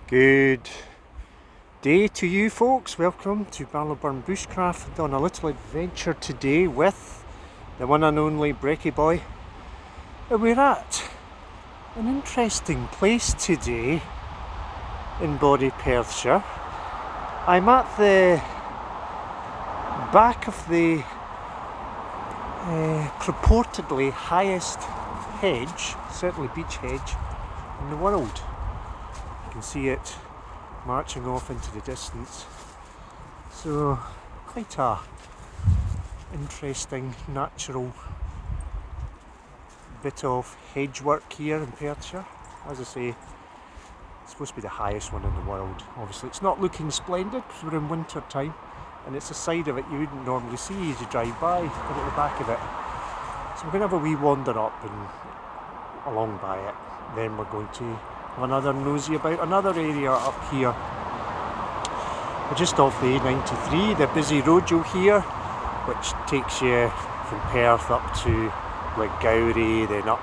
Good day to you folks. Welcome to Ballyburn Bushcraft on a little adventure today with the one and only Brecky Boy. And we're at an interesting place today in Body, Perthshire. I'm at the back of the purportedly highest hedge, certainly beech hedge, in the world. You can see it marching off into the distance. So quite a interesting natural bit of hedge work here in Perthshire. As I say, it's supposed to be the highest one in the world. Obviously it's not looking splendid because we're in winter time, and it's a side of it you wouldn't normally see as you drive by, but at the back of it. So we're going to have a wee wander up and along by it. Then we're going to have another nosy about another area up here. We're just off the A93, the busy roadshow here, which takes you from Perth up to Gowrie, then up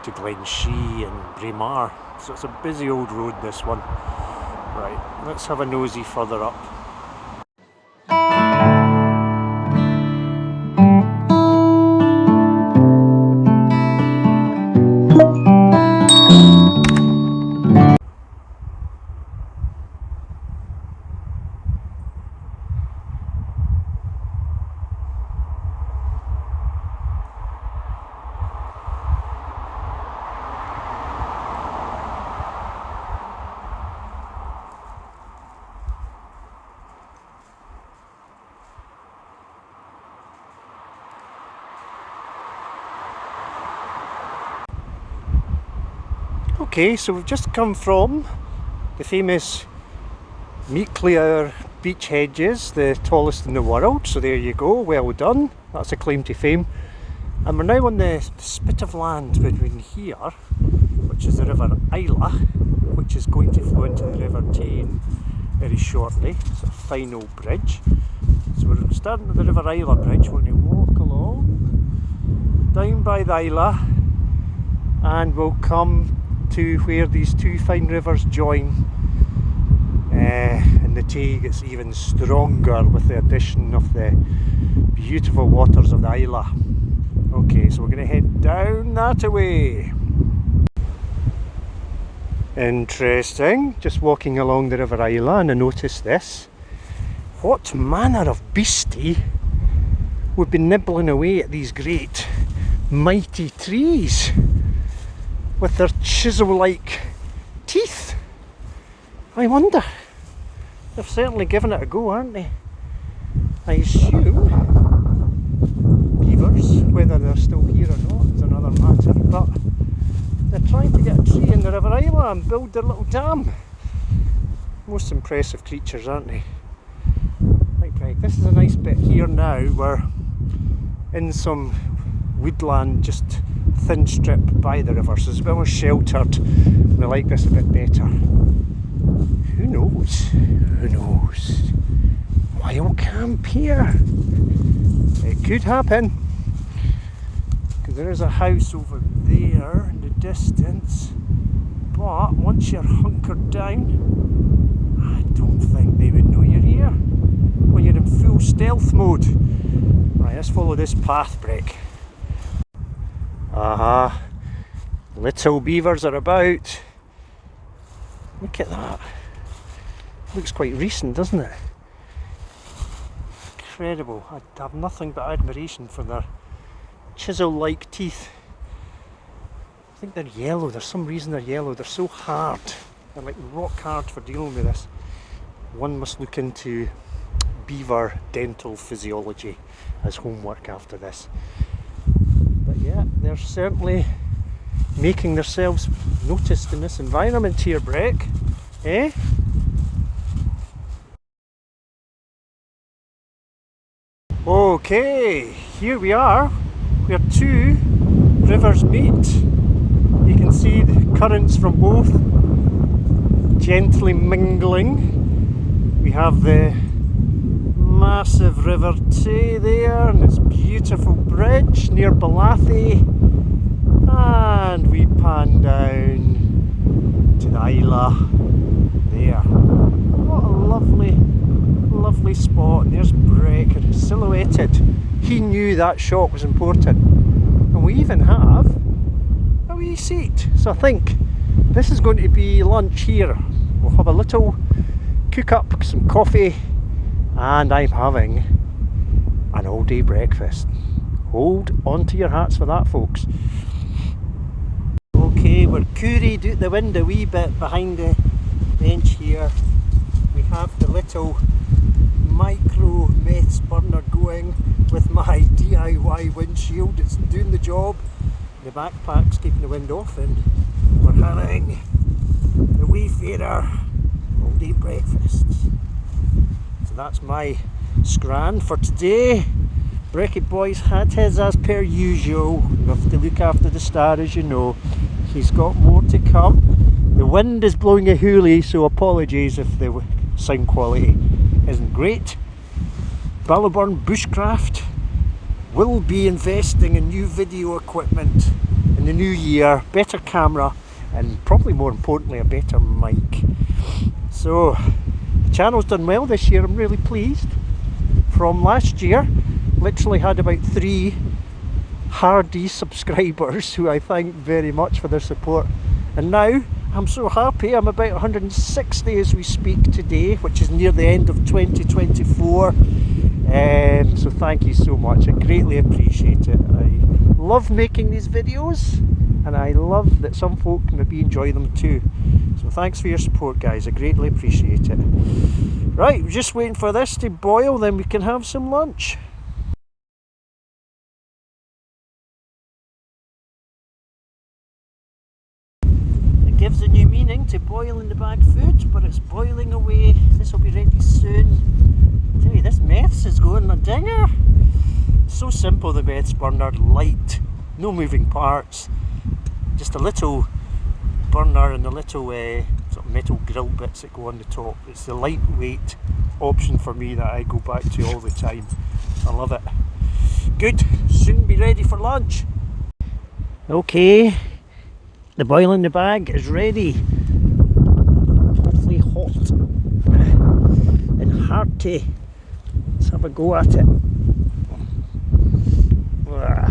to Glenshee and Braemar. So it's a busy old road, this one. Right, let's have a nosy further up. Okay, so we've just come from the famous Meatclear beech hedges, the tallest in the world, so there you go, well done, that's a claim to fame. And we're now on the spit of land between here, which is the River ISLA, which is going to flow into the River TAY very shortly. It's a final bridge. So we're starting at the River ISLA bridge, we're going to walk along, down by the ISLA, and we'll come to where these two fine rivers join, and the TAY gets even stronger with the addition of the beautiful waters of the ISLA. Okay, so we're going to head down that way. Interesting, just walking along the River ISLA, and I noticed this. What manner of beastie would be nibbling away at these great mighty trees with their chisel-like teeth? I wonder. They've certainly given it a go, aren't they? I assume beavers, whether they're still here or not is another matter, but they're trying to get a tree in the River ISLA and build their little dam. Most impressive creatures, aren't they? Right, Greg, this is a nice bit here now. We're in some woodland, just thin strip by the river, so it's a bit more sheltered. We like this a bit better. Who knows? Who knows? Wild camp here. It could happen. Because there is a house over there in the distance. But once you're hunkered down, I don't think they would know you're here when you're in full stealth mode. Right, let's follow this path break. Little beavers are about. Look at that. Looks quite recent, doesn't it? Incredible. I have nothing but admiration for their chisel-like teeth. I think they're yellow. There's some reason they're yellow. They're so hard. They're like rock hard for dealing with this. One must look into beaver dental physiology as homework after this. But yeah, they're certainly making themselves noticed in this environment here, Breck. Eh? Okay, here we are, where two rivers meet. You can see the currents from both gently mingling. We have the massive River Tay there, and its beautiful bridge near Balathy, and we pan down to the island ISLA there. What a lovely spot. And there's Breck silhouetted. He knew that shot was important. And we even have a wee seat. So I think this is going to be lunch here. We'll have a little cook up, some coffee, and I'm having an all day breakfast. Hold on to your hats for that, folks. Okay, we're curried out the wind a wee bit behind the bench here. We have the little micro meths burner going with my DIY windshield. It's doing the job. The backpack's keeping the wind off, and we're having the Wayfarer all day breakfasts. So that's my scran for today. Brecky Boy's had his as per usual. We have to look after the star, as you know. He's got more to come. The wind is blowing a hoolie, so apologies if the sound quality isn't great. Ballyburn Bushcraft will be investing in new video equipment in the new year, better camera, and probably more importantly a better mic. So the channel's done well this year. I'm really pleased. From last year, literally had about 3 hardy subscribers who I thank very much for their support, and now I'm so happy. I'm about 160 as we speak today, which is near the end of 2024. So thank you so much. I greatly appreciate it. I love making these videos, and I love that some folk maybe enjoy them too. So thanks for your support, guys. I greatly appreciate it. Right, we're just waiting for this to boil, then we can have some lunch. Gives a new meaning to boil in the bag food, but it's boiling away. This will be ready soon. I tell you, this meths is going a dinger. It's so simple, the meths burner, light, no moving parts, just a little burner and the little sort of metal grill bits that go on the top. It's the lightweight option for me that I go back to all the time. I love it. Good, soon be ready for lunch. Okay. The boil in the bag is ready. Hopefully hot and hearty. Let's have a go at it. Oh,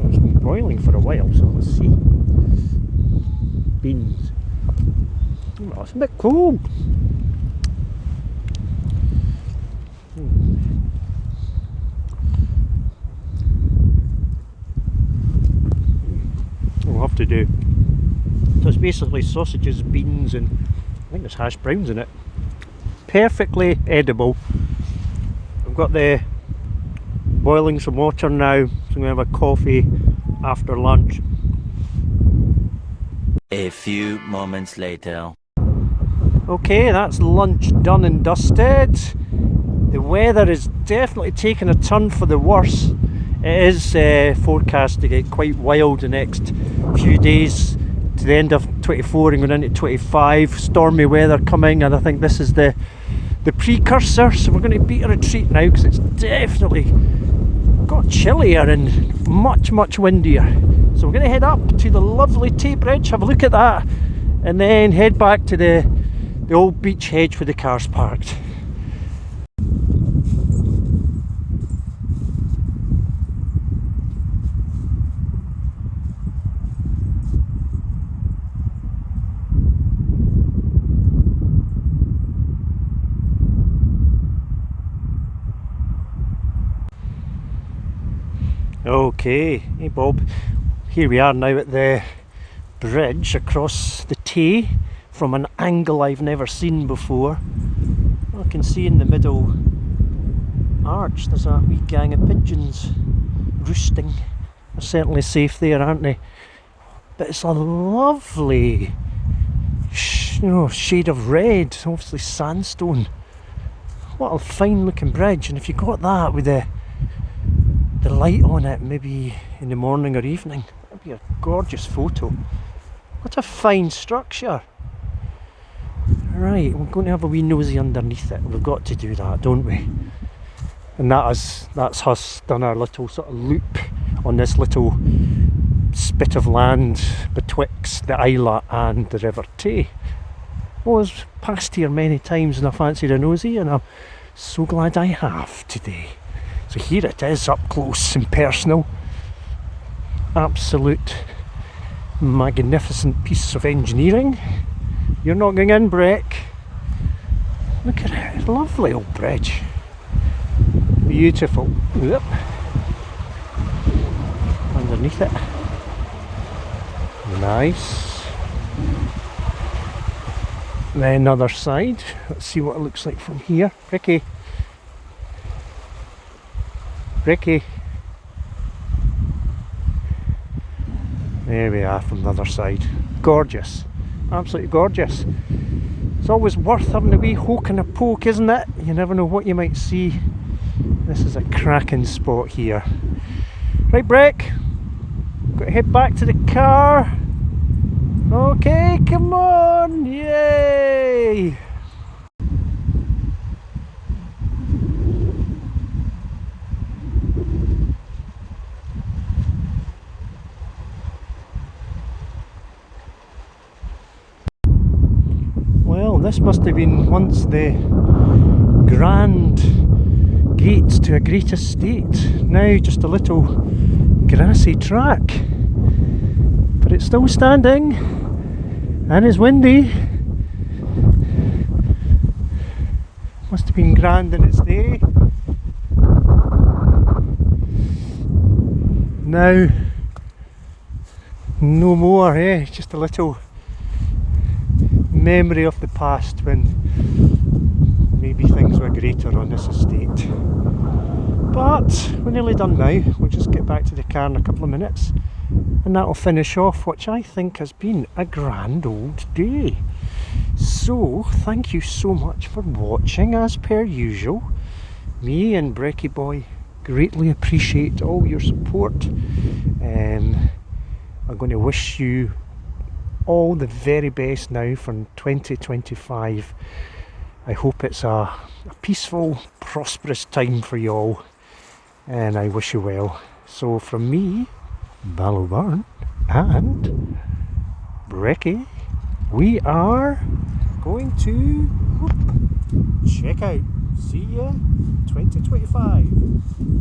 it's been boiling for a while, so let's see. Beans. Oh, it's a bit cold. Have to do. So it's basically sausages, beans, and I think there's hash browns in it. Perfectly edible. I've got the boiling some water now, so I'm going to have a coffee after lunch. A few moments later. Okay, that's lunch done and dusted. The weather is definitely taking a turn for the worse. It is forecast to get quite wild the next few days to the end of 24 and going into 25. Stormy weather coming, and I think this is the precursor. So we're going to beat a retreat now because it's definitely got chillier and much windier. So we're going to head up to the lovely Tay Bridge, have a look at that, and then head back to the old beach hedge where the car's parked. Okay, hey Bob, here we are now at the bridge across the Tay from an angle I've never seen before. I can see in the middle arch there's a wee gang of pigeons roosting. They're certainly safe there, aren't they? But it's a lovely shade of red, obviously sandstone. What a fine looking bridge, and if you got that with the light on it, maybe in the morning or evening, that'd be a gorgeous photo. What a fine structure. Right, we're going to have a wee nosy underneath it. We've got to do that, don't we? And that's us done our little sort of loop on this little spit of land betwixt the Isla and the River Tay. I was past here many times and I fancied a nosy, and I'm so glad I have today. So here it is, up close and personal. Absolute magnificent piece of engineering. You're not going in, Breck. Look at it, lovely old bridge. Beautiful. Yep. Underneath it. Nice. Then other side. Let's see what it looks like from here. Ricky. Ricky. There we are from the other side. Gorgeous. Absolutely gorgeous. It's always worth having a wee hook and a poke, isn't it? You never know what you might see. This is a cracking spot here. Right, Breck. Got to head back to the car. Okay, come on. Yay! Well, this must have been once the grand gate to a great estate. Now just a little grassy track. But it's still standing and it's windy. Must have been grand in its day. Now, no more, eh? Just a little memory of the past when maybe things were greater on this estate. But we're nearly done now. We'll just get back to the car in a couple of minutes and that'll finish off what I think has been a grand old day. So thank you so much for watching, as per usual. Me and Brecky Boy greatly appreciate all your support. I'm going to wish you all the very best now for 2025. I hope it's a peaceful, prosperous time for you all, and I wish you well. So from me, Balloburn and Brecky, we are going to check out. See ya 2025.